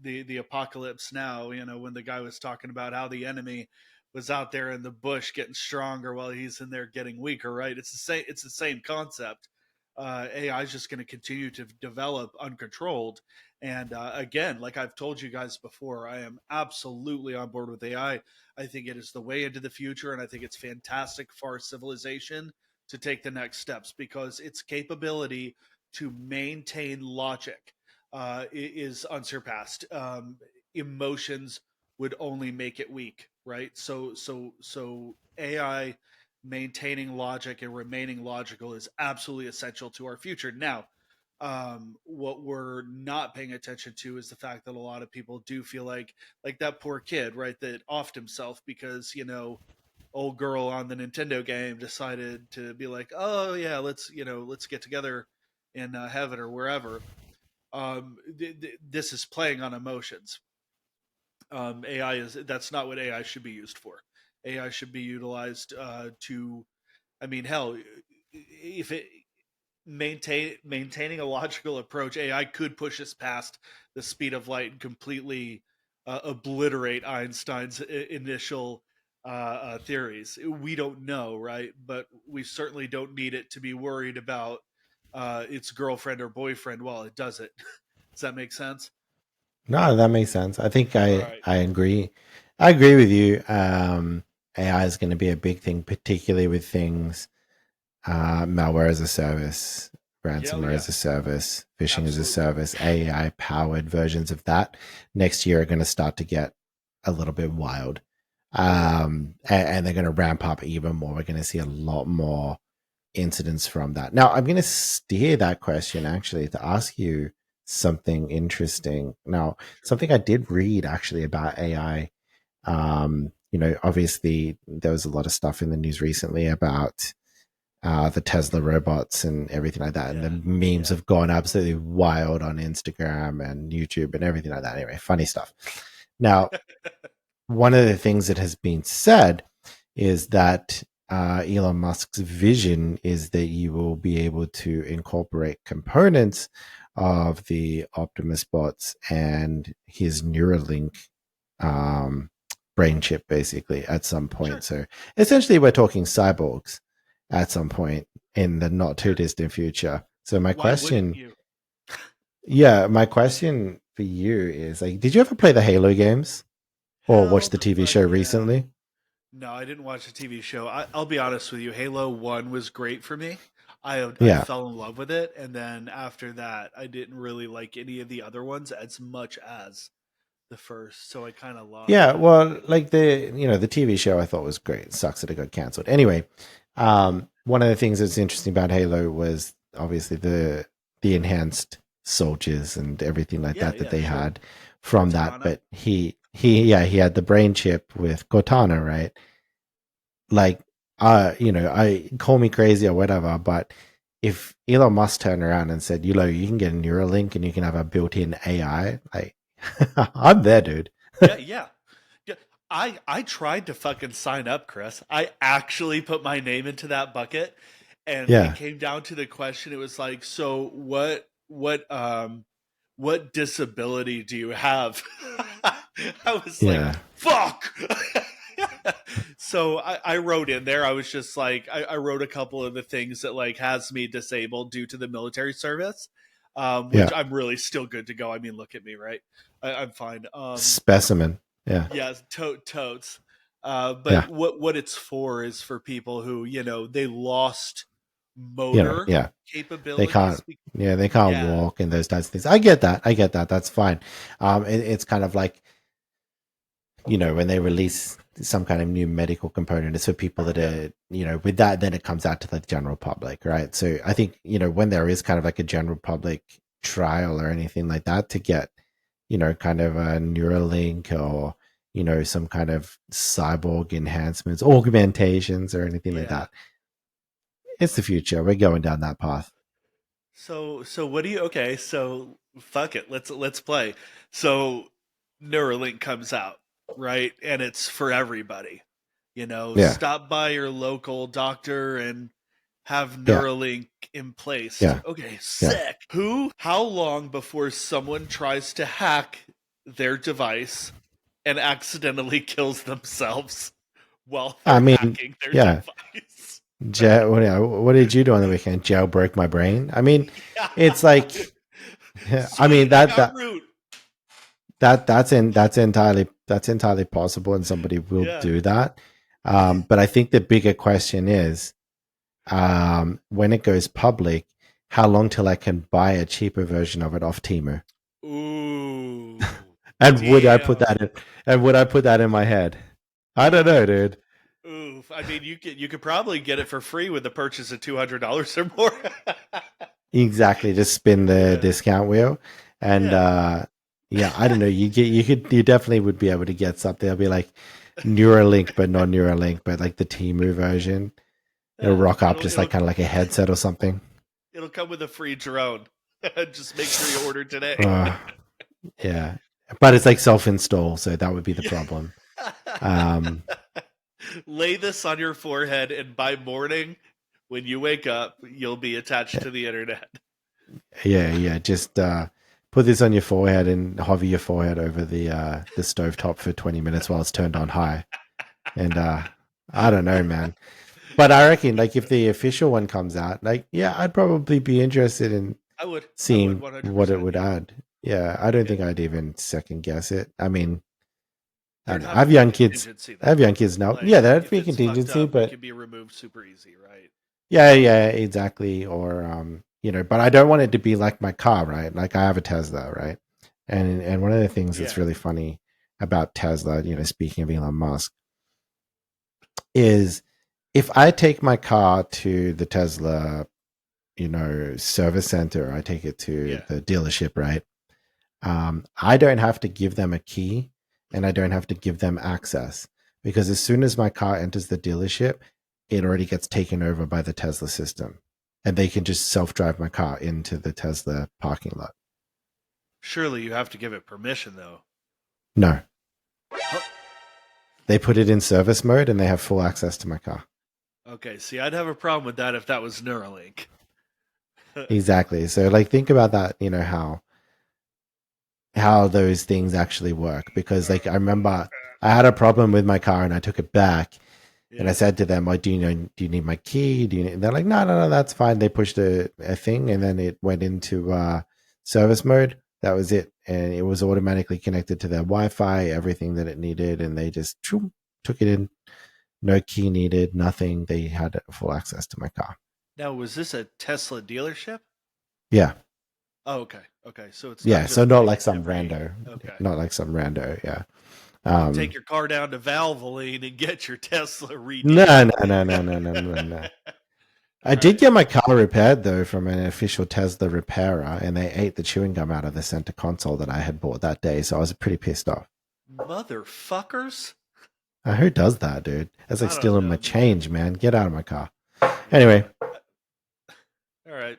the apocalypse now. When the guy was talking about how the enemy was out there in the bush getting stronger while he's in there getting weaker. Right? It's the same. It's the same concept. AI is just going to continue to develop uncontrolled. And again, like I've told you guys before, I am absolutely on board with AI. I think it is the way into the future, and I think it's fantastic for our civilization to take the next steps because its capability to maintain logic is unsurpassed. Emotions would only make it weak, right? So AI maintaining logic and remaining logical is absolutely essential to our future. Now, what we're not paying attention to is the fact that a lot of people do feel like that poor kid, right, that offed himself because old girl on the Nintendo game decided to be like, oh yeah, let's get together in heaven or wherever. This is playing on emotions. AI is That's not what AI should be used for. AI should be utilized to, I mean, hell. if it maintaining a logical approach, AI could push us past the speed of light and completely obliterate Einstein's initial theories. We don't know, right? But we certainly don't need it to be worried about its girlfriend or boyfriend while it does it. Does that make sense? No, that makes sense. I think Right. I agree. I agree with you. AI is going to be a big thing, particularly with things malware as a service, Yeah. Oh, ransomware yeah. as a service, phishing as a Absolutely. service. AI powered versions of that next year are going to start to get a little bit wild. Oh, yeah. And they're going to ramp up even more. We're going to see a lot more incidents from that. Now, I'm going to steer that question actually to ask you something interesting. Now, Sure. something I did read actually about AI. Obviously, there was a lot of stuff in the news recently about the Tesla robots and everything like that. And the Yeah. memes Yeah. have gone absolutely wild on Instagram and YouTube and everything like that. Anyway, funny stuff. Now, one of the things that has been said is that Elon Musk's vision is that you will be able to incorporate components of the Optimus bots and his Neuralink um, brain chip, basically, at some point. Sure. So essentially, we're talking cyborgs at some point in the not too Sure. distant future. So Why wouldn't you? my question for you is like, did you ever play the Halo games or watch Hell the the TV fuck show yeah. recently? No, I didn't watch the TV show. I'll be honest with you. Halo 1 was great for me. I Yeah. fell in love with it. And then after that, I didn't really like any of the other ones as much as the first. So I kind of lost Yeah, it. well, like the TV show I thought was great. It sucks that it got canceled. Anyway, one of the things that's interesting about Halo was obviously the enhanced soldiers and everything like Yeah, that yeah, they sure. had from that. Cortana. But he had the brain chip with Cortana, right? Like, I call me crazy or whatever, but if Elon Musk turned around and said, you can get a Neuralink and you can have a built-in AI, like, I'm there, dude. Yeah, yeah. Yeah. I tried to fucking sign up, Chris. I actually put my name into that bucket, and it Yeah, came down to the question. It was like, so what disability do you have? I was like, yeah. fuck. So I wrote in there. I was just like, I wrote a couple of the things that like has me disabled due to the military service, which Yeah. I'm really still good to go. I mean, look at me, right? I'm fine. Specimen. Yeah. Yes, totes. But Yeah. what it's for is for people who they lost motor Yeah. They capabilities. can't they can't Yeah, walk and those types of things. I get that. I get that. That's fine. It's kind of like, when they release some kind of new medical component, it's for people that yeah, are, with that, then it comes out to the general public, right? So I think, when there is kind of like a general public trial or anything like that to get, kind of a Neuralink or, some kind of cyborg enhancements, augmentations or anything like yeah. that. It's the future. We're going down that path. So what do you? Okay, so fuck it. Let's play. So Neuralink comes out, right, and it's for everybody. Yeah. Stop by your local doctor and have Yeah. Neuralink emplaced. Yeah. Okay, Yeah. sick. How long before someone tries to hack their device and accidentally kills themselves while I they're mean, hacking their yeah. device? What did you do on the weekend? Jailbreak my brain. I mean, Yeah. it's like, I mean Sweet, I got root. that's entirely possible, and somebody will Yeah. do that. But I think the bigger question is, when it goes public, how long till I can buy a cheaper version of it off Temu? Ooh. And would I put Damn. that in? And would I put that in my head? I don't know, Ooh. dude. Oof. I mean, you could probably get it for free with the purchase of $200 or more. Exactly. Just spin the Yeah. discount wheel, and Yeah. yeah, I don't know. You definitely would be able to get something. It'll be like Neuralink, but not Neuralink, but like the Temu version. It'll Yeah. rock up It'll just like it'll kind of like a headset or something. it'll come with a free drone. Just make sure you order today. Uh, yeah, but it's like self-install, so that would be the Yeah. problem. Um, Lay this on your forehead, and by morning, When you wake up, you'll be attached to the internet. Yeah. Just put this on your forehead and hover your forehead over the stovetop for 20 minutes while it's turned on high. And I don't know, man. But I reckon, like, if the official one comes out, like, yeah, I'd probably be interested in I would seeing what it 100%. would Yeah. add. Yeah, I don't Yeah. think I'd even second guess it. I mean, I There'd don't know. I have to have be a young kids. contingency I have though. young kids now. Yeah, Like there'd if be a it's fucked contingency, up, it but can be removed super easy, right? yeah, exactly. Or but I don't want it to be like my car, right? Like I have a Tesla, right? And one of the things that's Yeah. really funny about Tesla, speaking of Elon Musk, is if I take my car to the Tesla, service center, I take it to Yeah. the dealership, right? I don't have to give them a key and I don't have to give them access because as soon as my car enters the dealership, it already gets taken over by the Tesla system and they can just self drive my car into the Tesla parking lot. Surely you have to give it permission though. No, Huh. they put it in service mode and they have full access to my car. Okay, see, I'd have a problem with that if that was Neuralink. Exactly. So, like, think about that, how those things actually work because like I remember I had a problem with my car and I took it back and I Yeah. said to them, like, do you need my key? Do you need? And they're like, no, that's fine. They pushed a thing and then it went into service mode. That was it. And it was automatically connected to their Wi-Fi, everything that it needed. And they just took it in. No key needed, nothing. They had full access to my car. Now, was this a Tesla dealership? Yeah. Oh, okay. Okay, so it's not Yeah. So just not like like some every. rando, Okay. not like some rando. Yeah. You take Um, your car down to Valvoline and get your Tesla no, redeemed. no. I All did right. get my car repaired though from an official Tesla repairer, and they ate the chewing gum out of the center console that I had bought that day. So I was pretty pissed off. Motherfuckers? Who does that, dude? That's like I don't stealing my know, man. change, man. Get out of my car. Anyway, Yeah. All right.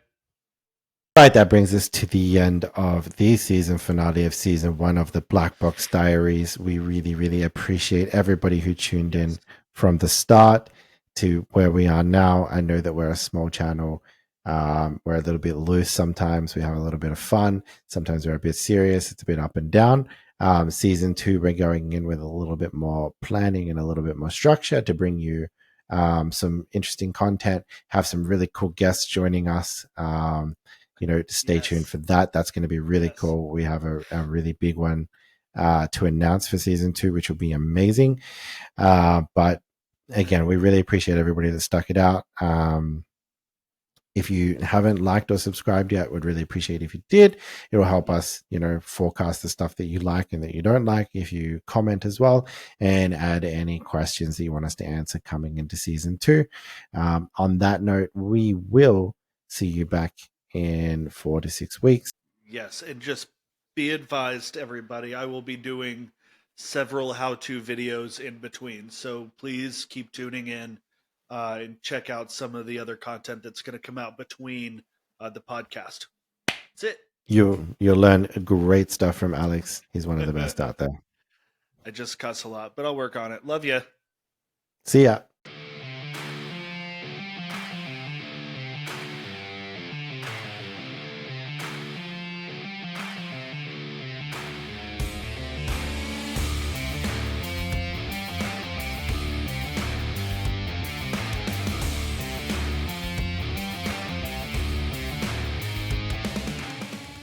right, that brings us to the end of the season finale of season one of the Blackbox Diaries. We really, really appreciate everybody who tuned Yes. in from the start to where we are now. I know that we're a small channel. We're a little bit loose sometimes. We have a little bit of fun. Sometimes we're a bit serious. It's a bit up and down. Season two, we're going in with a little bit more planning and a little bit more structure to bring you some interesting content, have some really cool guests joining us. Stay tuned Yes. for that. That's going to be really Yes. cool. We have a really big one to announce for season two, which will be amazing. But again, we really appreciate everybody that stuck it out. If you haven't liked or subscribed yet, would really appreciate if you did. It will help us, forecast the stuff that you like and that you don't like. If you comment as well and add any questions that you want us to answer coming into season two. On that note, we will see you back in 4 to 6 weeks. Yes, and just be advised, everybody, I will be doing several how-to videos in between. So please keep tuning in and check out some of the other content that's going to come out between the podcast. That's it. You'll learn great stuff from Alex. He's one of the best out there. I just cuss a lot, but I'll work on it. Love you. See ya.